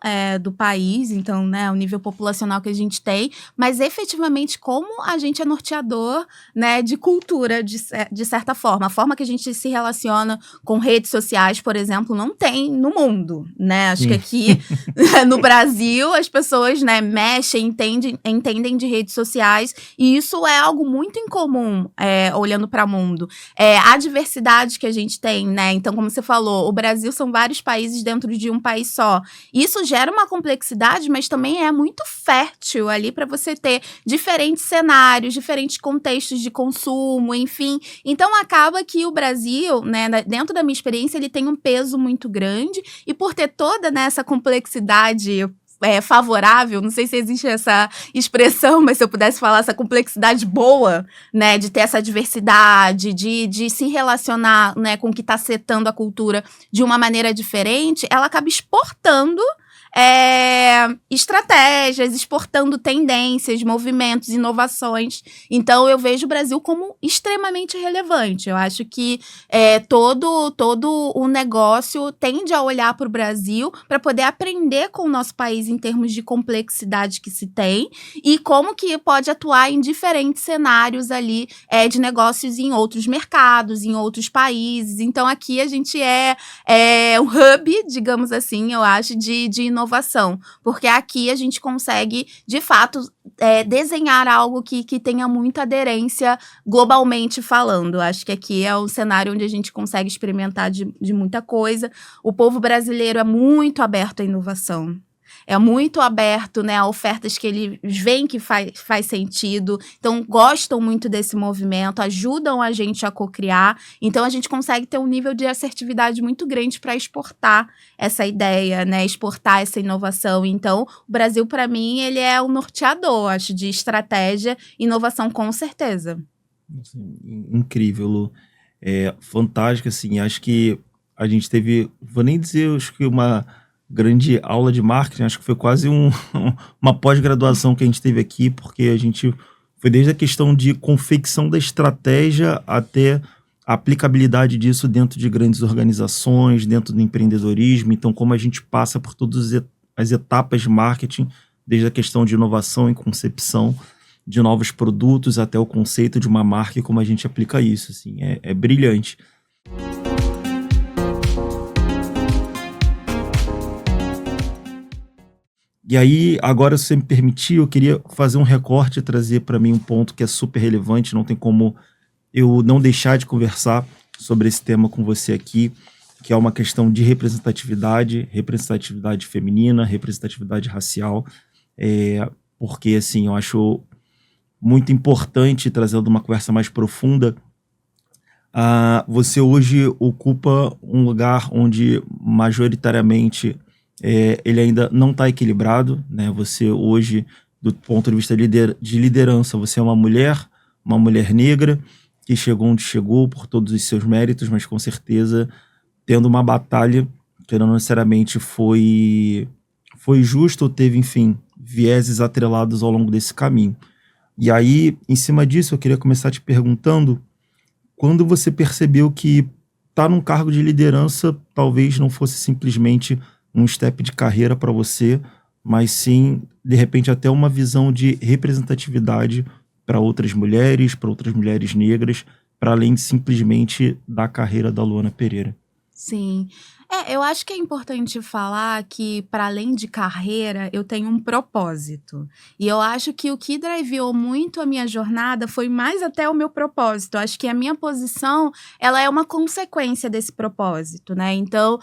do país, então, né, o nível populacional que a gente tem, mas efetivamente como a gente é norteador, né, de cultura, de certa forma. A forma que a gente se relaciona com redes sociais, por exemplo, não tem no mundo, né? Acho que aqui, no Brasil, as pessoas, né, mexem, entendem de redes sociais, e isso é algo muito incomum, olhando para o mundo. A diversidade que a gente tem, né? Então, como você falou, o Brasil são vários países dentro de um país só. Isso gera uma complexidade, mas também é muito fértil ali para você ter diferentes cenários, diferentes contextos de consumo, enfim. Então, acaba que o Brasil, né, dentro da minha experiência, ele tem um peso muito grande, e por ter toda, né, essa complexidade favorável, não sei se existe essa expressão, mas se eu pudesse falar, essa complexidade boa, né, de ter essa diversidade, de se relacionar, né, com o que está setando a cultura de uma maneira diferente, ela acaba exportando estratégias, exportando tendências, movimentos, inovações. Então, eu vejo o Brasil como extremamente relevante. Eu acho que todo o negócio tende a olhar para o Brasil para poder aprender com o nosso país em termos de complexidade que se tem e como que pode atuar em diferentes cenários ali de negócios em outros mercados, em outros países. Então, aqui a gente é um hub, digamos assim, eu acho, de inovação, porque aqui a gente consegue, de fato, desenhar algo que tenha muita aderência globalmente falando. Acho que aqui é um cenário onde a gente consegue experimentar de muita coisa. O povo brasileiro é muito aberto à inovação. É muito aberto, né, a ofertas que eles veem que faz sentido. Então, gostam muito desse movimento, ajudam a gente a cocriar. Então, a gente consegue ter um nível de assertividade muito grande para exportar essa ideia, né, exportar essa inovação. Então, o Brasil, para mim, ele é um norteador, acho, de estratégia e inovação, com certeza. Incrível, Lu. Fantástico, assim. Acho que a gente teve, vou nem dizer, acho que uma grande aula de marketing, acho que foi quase uma pós-graduação que a gente teve aqui, porque a gente foi desde a questão de confecção da estratégia até a aplicabilidade disso dentro de grandes organizações, dentro do empreendedorismo. Então, como a gente passa por todas as etapas de marketing, desde a questão de inovação e concepção de novos produtos até o conceito de uma marca e como a gente aplica isso, assim, é brilhante. E aí, agora, se você me permitir, eu queria fazer um recorte e trazer para mim um ponto que é super relevante, não tem como eu não deixar de conversar sobre esse tema com você aqui, que é uma questão de representatividade feminina, representatividade racial, porque, assim, eu acho muito importante, trazendo uma conversa mais profunda, você hoje ocupa um lugar onde, majoritariamente, ele ainda não está equilibrado, né? Você hoje, do ponto de vista de liderança, você é uma mulher negra, que chegou onde chegou por todos os seus méritos, mas com certeza tendo uma batalha que não necessariamente foi justa ou teve, enfim, vieses atrelados ao longo desse caminho. E aí, em cima disso, eu queria começar te perguntando, quando você percebeu que estar num cargo de liderança talvez não fosse simplesmente um step de carreira para você, mas sim, de repente, até uma visão de representatividade para outras mulheres negras, para além de simplesmente da carreira da Luana Pereira. Sim. Eu acho que é importante falar que, para além de carreira, eu tenho um propósito. E eu acho que o que driveou muito a minha jornada foi mais até o meu propósito. Eu acho que a minha posição, ela é uma consequência desse propósito, né? Então,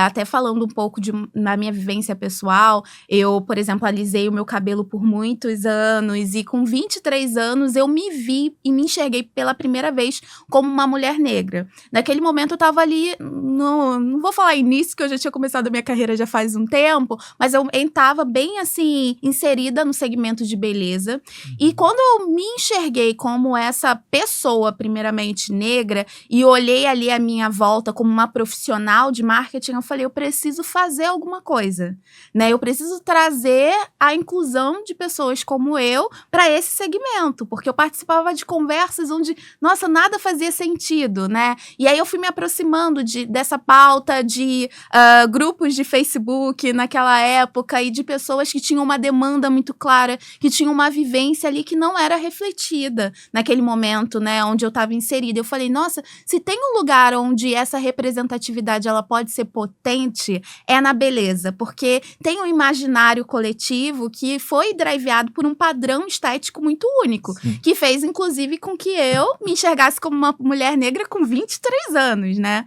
até falando um pouco na minha vivência pessoal, eu, por exemplo, alisei o meu cabelo por muitos anos e com 23 anos eu me vi e me enxerguei pela primeira vez como uma mulher negra. Naquele momento eu estava ali, não vou falar início, que eu já tinha começado a minha carreira já faz um tempo, mas eu estava bem, assim, inserida no segmento de beleza. E quando eu me enxerguei como essa pessoa, primeiramente negra, e olhei ali à minha volta como uma profissional de marketing, eu falei, eu preciso fazer alguma coisa, né? Eu preciso trazer a inclusão de pessoas como eu para esse segmento, porque eu participava de conversas onde, nossa, nada fazia sentido, né? E aí eu fui me aproximando dessa pauta de grupos de Facebook naquela época e de pessoas que tinham uma demanda muito clara, que tinham uma vivência ali que não era refletida naquele momento, né, onde eu estava inserida. Eu falei, nossa, se tem um lugar onde essa representatividade ela pode ser potente, é na beleza, porque tem um imaginário coletivo que foi driveado por um padrão estético muito único, sim, que fez, inclusive, com que eu me enxergasse como uma mulher negra com 23 anos, né?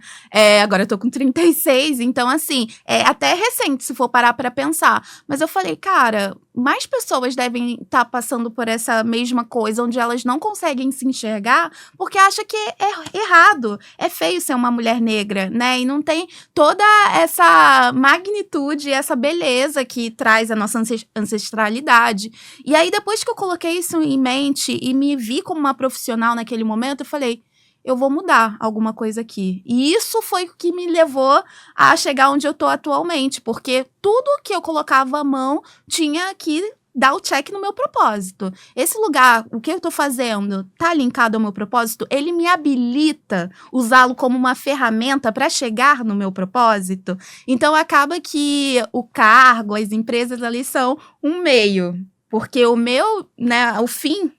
Agora eu tô com 30 36, então assim, é até recente se for parar pra pensar. Mas eu falei, cara, mais pessoas devem estar passando por essa mesma coisa, onde elas não conseguem se enxergar, porque acham que é errado, é feio ser uma mulher negra, né? E não tem toda essa magnitude, essa beleza que traz a nossa ancestralidade. E aí, depois que eu coloquei isso em mente e me vi como uma profissional naquele momento, eu falei, eu vou mudar alguma coisa aqui. E isso foi o que me levou a chegar onde eu tô atualmente, porque tudo que eu colocava à mão tinha que dar o check no meu propósito. Esse lugar, o que eu tô fazendo, tá linkado ao meu propósito, ele me habilita usá-lo como uma ferramenta para chegar no meu propósito. Então acaba que o cargo, as empresas ali são um meio. Porque o meu, né, o fim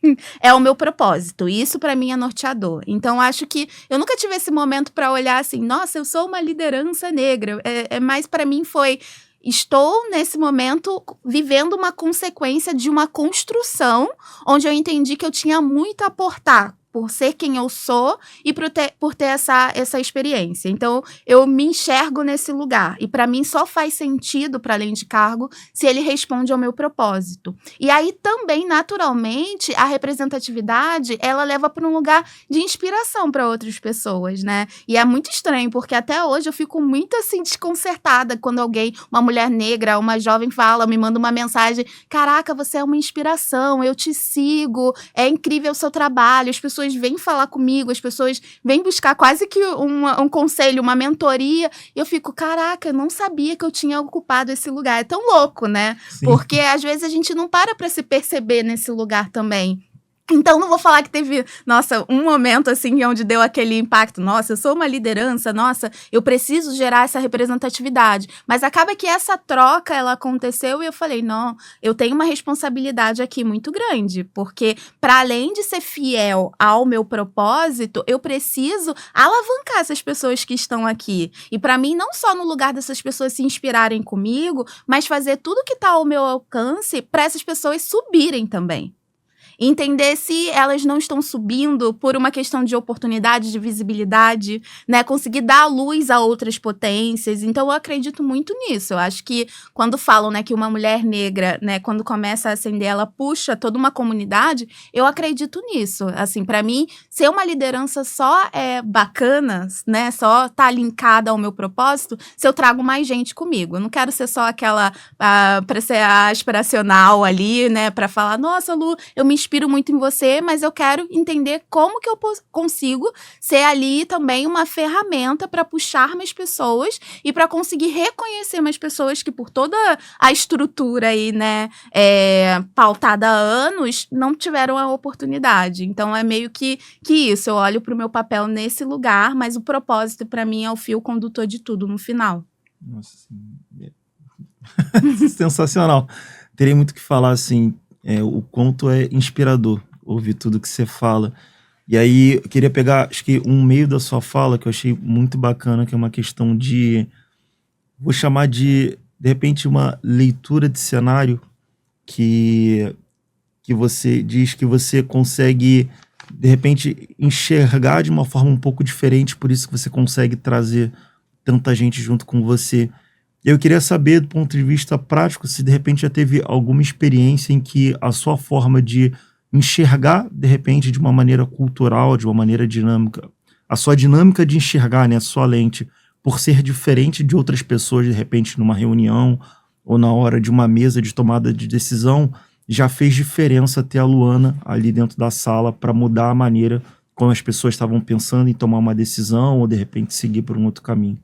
é o meu propósito. E isso para mim é norteador. Então acho que eu nunca tive esse momento para olhar assim, nossa, eu sou uma liderança negra. Mais para mim foi, estou nesse momento vivendo uma consequência de uma construção onde eu entendi que eu tinha muito a aportar por ser quem eu sou e por ter essa experiência. Então, eu me enxergo nesse lugar. E para mim só faz sentido, para além de cargo, se ele responde ao meu propósito. E aí também, naturalmente, a representatividade, ela leva para um lugar de inspiração para outras pessoas, né? E é muito estranho, porque até hoje eu fico muito, assim, desconcertada quando alguém, uma mulher negra, uma jovem fala, me manda uma mensagem, caraca, você é uma inspiração, eu te sigo, é incrível o seu trabalho, as pessoas vêm falar comigo, as pessoas vêm buscar quase que um conselho, uma mentoria, e eu fico, caraca, eu não sabia que eu tinha ocupado esse lugar. É tão louco, né? Sim. Porque às vezes a gente não para se perceber nesse lugar também. Então, não vou falar que teve, nossa, um momento, assim, onde deu aquele impacto. Nossa, eu sou uma liderança, nossa, eu preciso gerar essa representatividade. Mas acaba que essa troca, ela aconteceu e eu falei, não, eu tenho uma responsabilidade aqui muito grande. Porque, para além de ser fiel ao meu propósito, eu preciso alavancar essas pessoas que estão aqui. E para mim, não só no lugar dessas pessoas se inspirarem comigo, mas fazer tudo que está ao meu alcance para essas pessoas subirem também. Entender se elas não estão subindo por uma questão de oportunidade, de visibilidade, né? Conseguir dar luz a outras potências. Então, eu acredito muito nisso. Eu acho que quando falam, né, que uma mulher negra, né, quando começa a ascender, ela puxa toda uma comunidade, eu acredito nisso. Assim, para mim, ser uma liderança só é bacana, né? Só tá linkada ao meu propósito se eu trago mais gente comigo. Eu não quero ser só aquela, para ser a aspiracional ali, né? Para falar, nossa, Lu, eu me inspiro muito em você, mas eu quero entender como que eu consigo ser ali também uma ferramenta para puxar mais pessoas e para conseguir reconhecer mais pessoas que por toda a estrutura aí, né, pautada há anos, não tiveram a oportunidade. Então é meio que isso, eu olho para o meu papel nesse lugar, mas o propósito para mim é o fio condutor de tudo no final. Nossa, sensacional. Terei muito o que falar, assim, o quanto é inspirador ouvir tudo que você fala. E aí, eu queria pegar, acho que um meio da sua fala que eu achei muito bacana, que é uma questão de, vou chamar de repente, uma leitura de cenário que você diz que você consegue, de repente, enxergar de uma forma um pouco diferente, por isso que você consegue trazer tanta gente junto com você. Eu queria saber, do ponto de vista prático, se de repente já teve alguma experiência em que a sua forma de enxergar, de repente, de uma maneira cultural, de uma maneira dinâmica, a sua dinâmica de enxergar, né, a sua lente, por ser diferente de outras pessoas, de repente, numa reunião ou na hora de uma mesa de tomada de decisão, já fez diferença ter a Luana ali dentro da sala para mudar a maneira como as pessoas estavam pensando em tomar uma decisão ou, de repente, seguir por um outro caminho?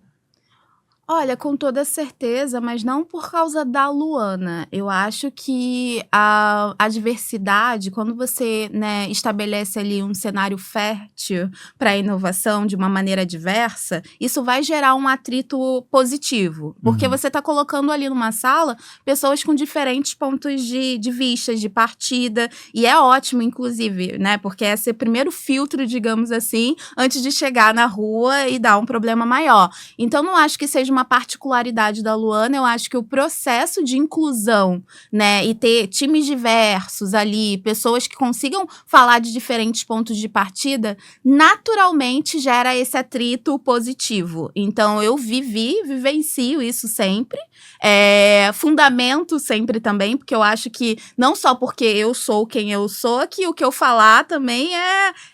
Olha, com toda certeza, mas não por causa da Luana. Eu acho que a diversidade, quando você, né, estabelece ali um cenário fértil para a inovação de uma maneira diversa, isso vai gerar um atrito positivo. Porque você está colocando ali numa sala pessoas com diferentes pontos de vista, de partida, e é ótimo, inclusive, né? Porque é esse primeiro filtro, digamos assim, antes de chegar na rua e dar um problema maior. Então, não acho que seja uma uma particularidade da Luana, eu acho que o processo de inclusão, né, e ter times diversos ali, pessoas que consigam falar de diferentes pontos de partida, naturalmente gera esse atrito positivo. Então, eu vivencio isso sempre, fundamento sempre também, porque eu acho que não só porque eu sou quem eu sou, que o que eu falar também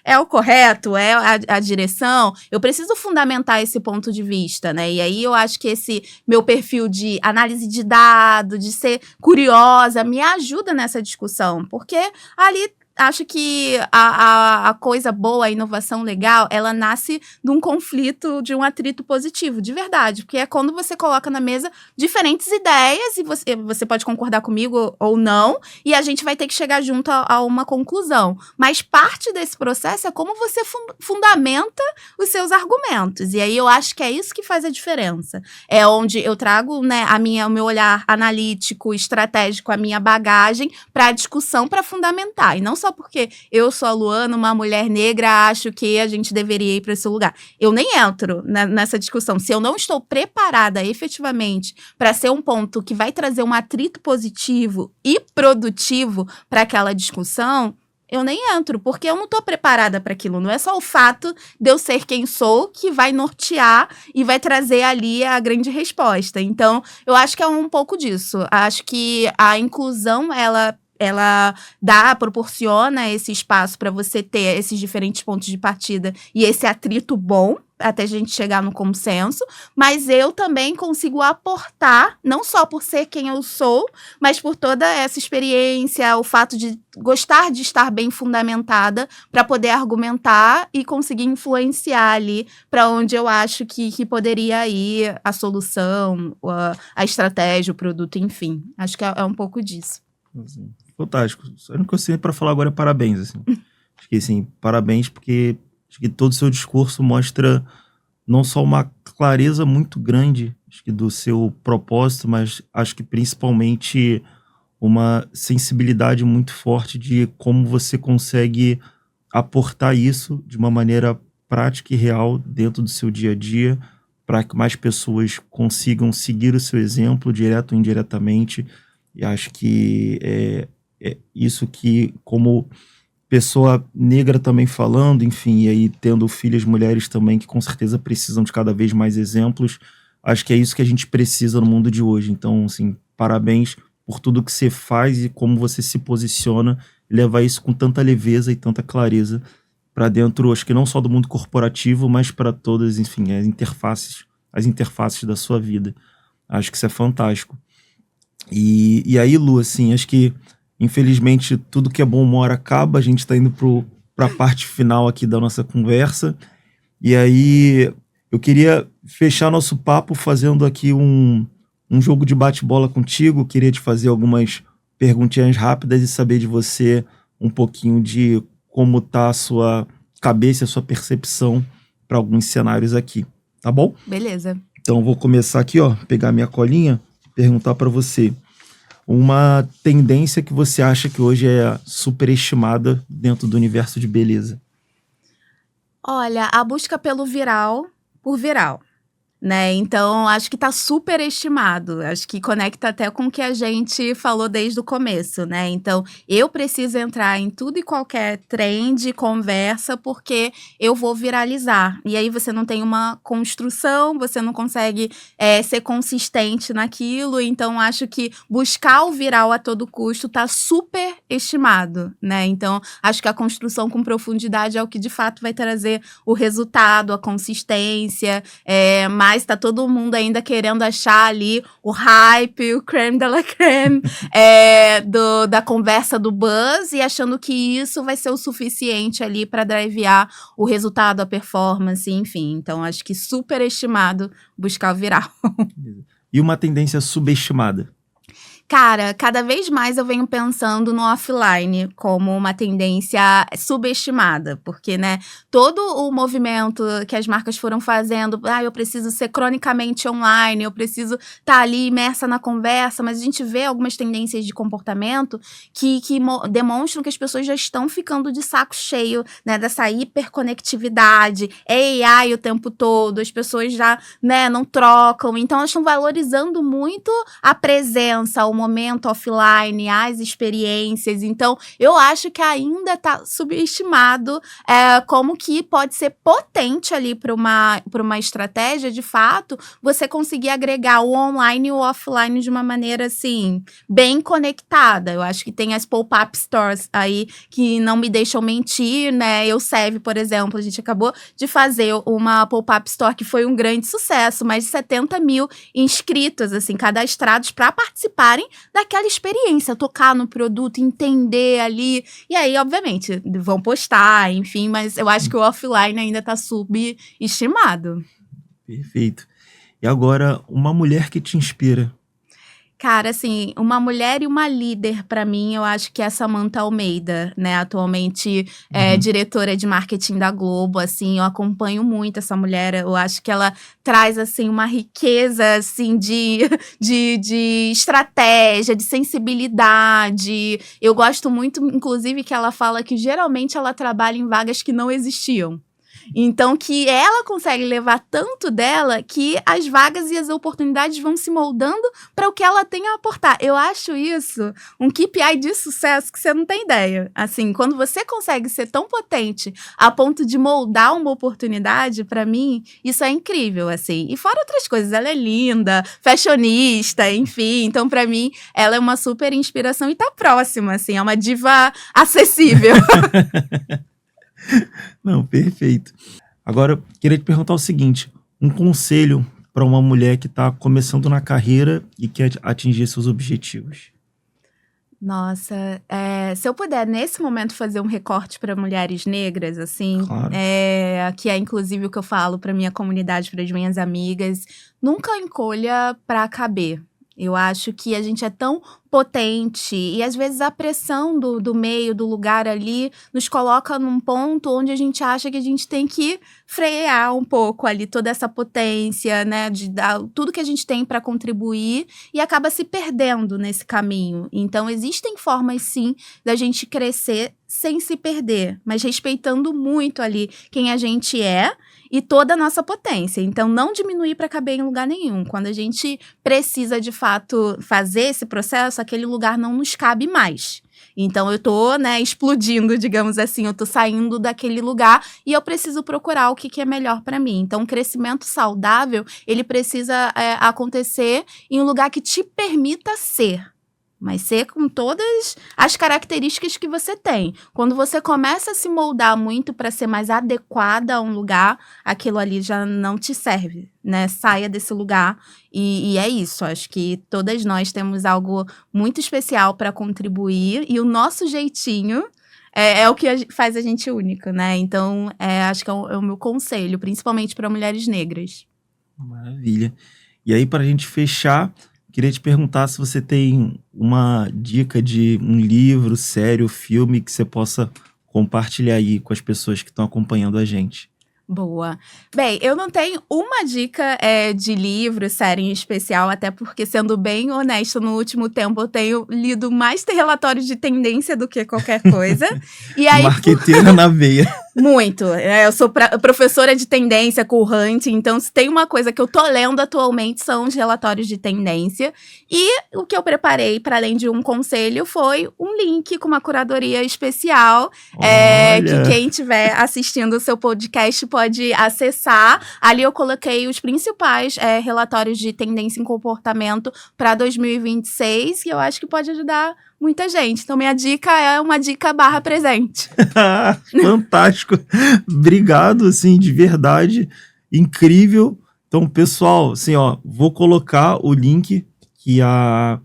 é o correto, é a direção. Eu preciso fundamentar esse ponto de vista, né? E aí eu acho que esse meu perfil de análise de dado, de ser curiosa, me ajuda nessa discussão, porque ali acho que a coisa boa, a inovação legal, ela nasce de um conflito, de um atrito positivo, de verdade. Porque é quando você coloca na mesa diferentes ideias e você pode concordar comigo ou não, e a gente vai ter que chegar junto a uma conclusão. Mas parte desse processo é como você fundamenta os seus argumentos. E aí eu acho que é isso que faz a diferença. É onde eu trago, né, o meu olhar analítico, estratégico, a minha bagagem para a discussão, para fundamentar. E não só porque eu sou a Luana, uma mulher negra, acho que a gente deveria ir para esse lugar. Eu nem entro nessa discussão. Se eu não estou preparada efetivamente para ser um ponto que vai trazer um atrito positivo e produtivo para aquela discussão, eu nem entro, porque eu não estou preparada para aquilo. Não é só o fato de eu ser quem sou que vai nortear e vai trazer ali a grande resposta. Então, eu acho que é um pouco disso. Acho que a inclusão, ela proporciona esse espaço para você ter esses diferentes pontos de partida e esse atrito bom, até a gente chegar no consenso, mas eu também consigo aportar, não só por ser quem eu sou, mas por toda essa experiência, o fato de gostar de estar bem fundamentada para poder argumentar e conseguir influenciar ali para onde eu acho que poderia ir a solução, a estratégia, o produto, enfim. Acho que é um pouco disso. Fantástico. Só não consigo para falar agora parabéns, assim. Acho que, assim, parabéns porque acho que todo o seu discurso mostra não só uma clareza muito grande, acho que do seu propósito, mas acho que principalmente uma sensibilidade muito forte de como você consegue aportar isso de uma maneira prática e real dentro do seu dia a dia, para que mais pessoas consigam seguir o seu exemplo, direto ou indiretamente. E acho que é isso que, como pessoa negra também falando, enfim, e aí tendo filhas mulheres também que com certeza precisam de cada vez mais exemplos, acho que é isso que a gente precisa no mundo de hoje. Então, assim, parabéns por tudo que você faz e como você se posiciona, levar isso com tanta leveza e tanta clareza para dentro, acho que não só do mundo corporativo, mas para todas, enfim, as interfaces da sua vida. Acho que isso é fantástico. E aí, Lu, assim, acho que infelizmente tudo que é bom uma hora acaba, a gente está indo para a parte final aqui da nossa conversa. E aí eu queria fechar nosso papo fazendo aqui um jogo de bate-bola contigo. Queria te fazer algumas perguntinhas rápidas e saber de você um pouquinho de como tá a sua cabeça, a sua percepção para alguns cenários aqui, tá bom? Beleza. Então eu vou começar aqui, ó, pegar minha colinha, perguntar para você uma tendência que você acha que hoje é superestimada dentro do universo de beleza. Olha, a busca pelo viral por viral, né? Então, acho que tá superestimado. Acho que conecta até com o que a gente falou desde o começo, né? Então, eu preciso entrar em tudo e qualquer trend, conversa, porque eu vou viralizar. E aí você não tem uma construção, você não consegue ser consistente naquilo. Então, acho que buscar o viral a todo custo tá superestimado, né? Então, acho que a construção com profundidade é o que de fato vai trazer o resultado, a consistência, mas tá todo mundo ainda querendo achar ali o hype, o creme de la creme da conversa do buzz e achando que isso vai ser o suficiente ali para drivear o resultado, a performance, enfim. Então, acho que superestimado buscar o viral. E uma tendência subestimada? Cara, cada vez mais eu venho pensando no offline como uma tendência subestimada, porque, né, todo o movimento que as marcas foram fazendo, eu preciso ser cronicamente online, eu preciso estar ali imersa na conversa, mas a gente vê algumas tendências de comportamento que demonstram que as pessoas já estão ficando de saco cheio, né, dessa hiperconectividade, AI o tempo todo, as pessoas já, né, não trocam, então elas estão valorizando muito a presença, o momento offline, as experiências. Então, eu acho que ainda está subestimado como que pode ser potente ali para uma estratégia, de fato, você conseguir agregar o online e o offline de uma maneira, assim, bem conectada. Eu acho que tem as pop-up stores aí que não me deixam mentir, né? Eu Serve, por exemplo, a gente acabou de fazer uma pop-up store que foi um grande sucesso, mais de 70 mil inscritos, assim, cadastrados para participarem daquela experiência, tocar no produto, entender ali. E aí, obviamente, vão postar, enfim, mas eu acho que o offline ainda está subestimado. Perfeito. E agora, uma mulher que te inspira. Cara, assim, uma mulher e uma líder, pra mim, eu acho que é a Samantha Almeida, né? Atualmente diretora de marketing da Globo, assim, eu acompanho muito essa mulher. Eu acho que ela traz, assim, uma riqueza, assim, de estratégia, de sensibilidade. Eu gosto muito, inclusive, que ela fala que geralmente ela trabalha em vagas que não existiam. Então, que ela consegue levar tanto dela que as vagas e as oportunidades vão se moldando para o que ela tem a aportar. Eu acho isso um KPI de sucesso que você não tem ideia. Assim, quando você consegue ser tão potente a ponto de moldar uma oportunidade, para mim, isso é incrível, assim. E fora outras coisas, ela é linda, fashionista, enfim. Então, para mim, ela é uma super inspiração e tá próxima, assim. É uma diva acessível. Não, perfeito. Agora, queria te perguntar o seguinte: um conselho para uma mulher que está começando na carreira e quer atingir seus objetivos. Nossa, se eu puder, nesse momento, fazer um recorte para mulheres negras, assim, Claro. Que é inclusive o que eu falo para minha comunidade, para as minhas amigas, nunca encolha para caber. Eu acho que a gente é tão potente e, às vezes, a pressão do meio, do lugar ali, nos coloca num ponto onde a gente acha que a gente tem que frear um pouco ali toda essa potência, né, de dar tudo que a gente tem para contribuir e acaba se perdendo nesse caminho. Então, existem formas, sim, da gente crescer sem se perder, mas respeitando muito ali quem a gente é e toda a nossa potência. Então, não diminuir para caber em lugar nenhum. Quando a gente precisa, de fato, fazer esse processo, aquele lugar não nos cabe mais. Então, eu tô, né, explodindo, digamos assim, eu tô saindo daquele lugar e eu preciso procurar o que é melhor para mim. Então, o crescimento saudável, ele precisa acontecer em um lugar que te permita ser. Mas ser com todas as características que você tem. Quando você começa a se moldar muito para ser mais adequada a um lugar, aquilo ali já não te serve, né? Saia desse lugar. E é isso. Acho que todas nós temos algo muito especial para contribuir. E o nosso jeitinho é o que faz a gente única, né? Então, acho que é o meu conselho, principalmente para mulheres negras. Maravilha. E aí, para a gente fechar, queria te perguntar se você tem uma dica de um livro, série ou filme que você possa compartilhar aí com as pessoas que estão acompanhando a gente. Boa. Bem, eu não tenho uma dica de livro, série em especial, até porque, sendo bem honesta, no último tempo eu tenho lido mais relatórios de tendência do que qualquer coisa. E aí, marqueteira na veia. Muito. Eu sou professora de tendência com o Hunt, então se tem uma coisa que eu tô lendo atualmente são os relatórios de tendência. E o que eu preparei, para além de um conselho, foi um link com uma curadoria especial, que quem estiver assistindo o seu podcast pode acessar. Ali eu coloquei os principais relatórios de tendência em comportamento para 2026, e eu acho que pode ajudar muita gente. Então, minha dica é uma dica / presente. Fantástico. Obrigado, assim, de verdade. Incrível. Então, pessoal, assim, vou colocar o link que a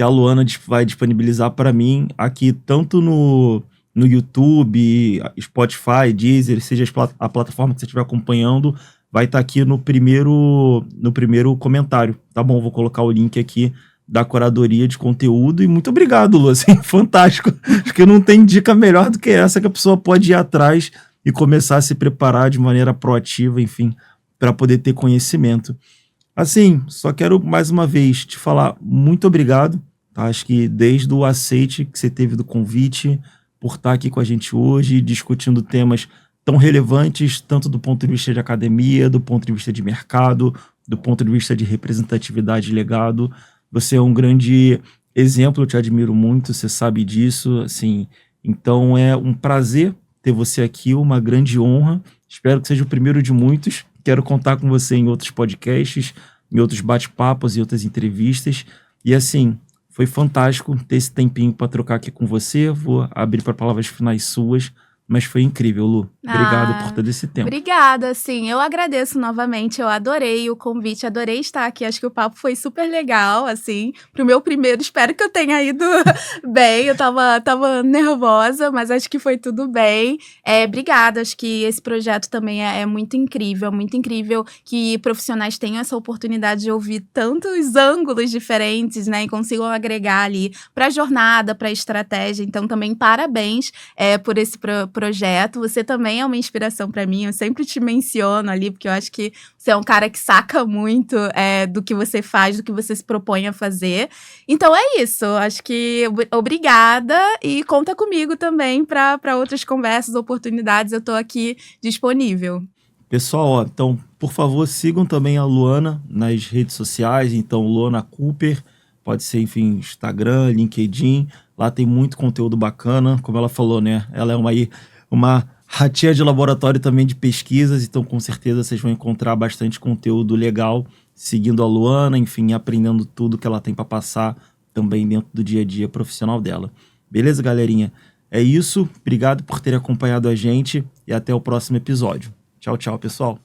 Luana vai disponibilizar para mim aqui, tanto no YouTube, Spotify, Deezer, seja a plataforma que você estiver acompanhando, vai estar aqui no primeiro comentário, tá bom? Vou colocar o link aqui da curadoria de conteúdo. E muito obrigado, Lu, assim, fantástico. Acho que não tem dica melhor do que essa que a pessoa pode ir atrás e começar a se preparar de maneira proativa, enfim, para poder ter conhecimento. Assim, só quero mais uma vez te falar muito obrigado, tá? Acho que desde o aceite que você teve do convite, por estar aqui com a gente hoje, discutindo temas tão relevantes, tanto do ponto de vista de academia, do ponto de vista de mercado, do ponto de vista de representatividade e legado. Você é um grande exemplo, eu te admiro muito, você sabe disso, assim. Então é um prazer ter você aqui, uma grande honra. Espero que seja o primeiro de muitos. Quero contar com você em outros podcasts, em outros bate-papos e outras entrevistas. E assim, foi fantástico ter esse tempinho para trocar aqui com você. Vou abrir para palavras finais suas. Mas foi incrível, Lu. Obrigado por todo esse tempo. Obrigada, sim. Eu agradeço novamente. Eu adorei o convite, adorei estar aqui. Acho que o papo foi super legal, assim. Pro meu primeiro, espero que eu tenha ido bem. Eu tava nervosa, mas acho que foi tudo bem. Obrigada. Acho que esse projeto também é muito incrível que profissionais tenham essa oportunidade de ouvir tantos ângulos diferentes, né? E consigam agregar ali pra jornada, pra estratégia. Então, também parabéns por esse projeto. Você também é uma inspiração para mim. Eu sempre te menciono ali, porque eu acho que você é um cara que saca muito do que você faz, do que você se propõe a fazer. Então é isso. Acho que obrigada e conta comigo também para outras conversas, oportunidades. Eu tô aqui disponível. Pessoal, ó, então, por favor, sigam também a Luana nas redes sociais. Então, Luana Cooper, pode ser, enfim, Instagram, LinkedIn. Lá tem muito conteúdo bacana, como ela falou, né? Ela é uma ratinha de laboratório também de pesquisas, então com certeza vocês vão encontrar bastante conteúdo legal seguindo a Luana, enfim, aprendendo tudo que ela tem para passar também dentro do dia a dia profissional dela. Beleza, galerinha? É isso, obrigado por ter acompanhado a gente e até o próximo episódio. Tchau, tchau, pessoal.